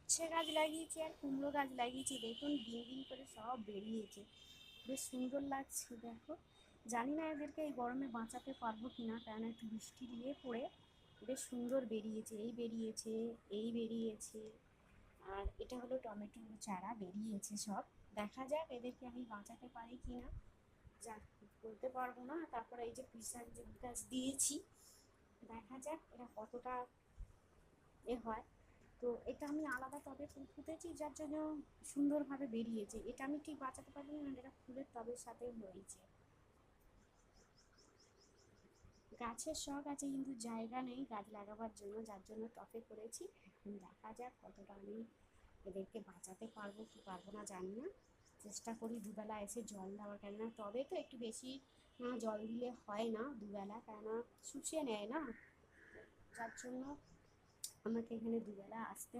উচ্ছে গাছ লাগিয়েছি আর কুমড়ো গাছ লাগিয়েছি, দেখুন দিন দিন করে সব বেরিয়েছে, বেশ সুন্দর লাগছে দেখো। জানি না এদেরকে এই গরমে বাঁচাতে পারবো কিনা, কারণ একটু বৃষ্টি দিয়ে পড়ে বেশ সুন্দর বেরিয়েছে, এই বেরিয়েছে, এই বেরিয়েছে। আর এটা হলো টমেটো চারা বেরিয়েছে সব। দেখা যাক এদেরকে আমি বাঁচাতে পারি কিনা, যাক বলতে পারবো না। তারপরে এই যে পিসার যে গাছ দিয়েছি, দেখা যাক এরা কতটা হয়। তো এটা আমি আলাদা টবে ফুল পুঁতেছি, যার জন্য সুন্দরভাবে বেরিয়েছে। এটা আমি ঠিক বাঁচাতে পারবো না, এটা ফুলের টবের সাথে হয়েছে। গাছের শখ আছে কিন্তু জায়গা নেই গাছ লাগাবার জন্য, যার জন্য টবে করেছি। এখন দেখা যাক কতটা আমি এদেরকে বাঁচাতে পারবো কি পারবো না জানি না। চেষ্টা করি দুবেলা এসে জল দেওয়ার, কেননা টবে তো একটু বেশি জল দিলে হয় না দুবেলা, কেননা শুষিয়ে নেয় না, যার জন্য আমাকে এখানে দুবেলা আসতে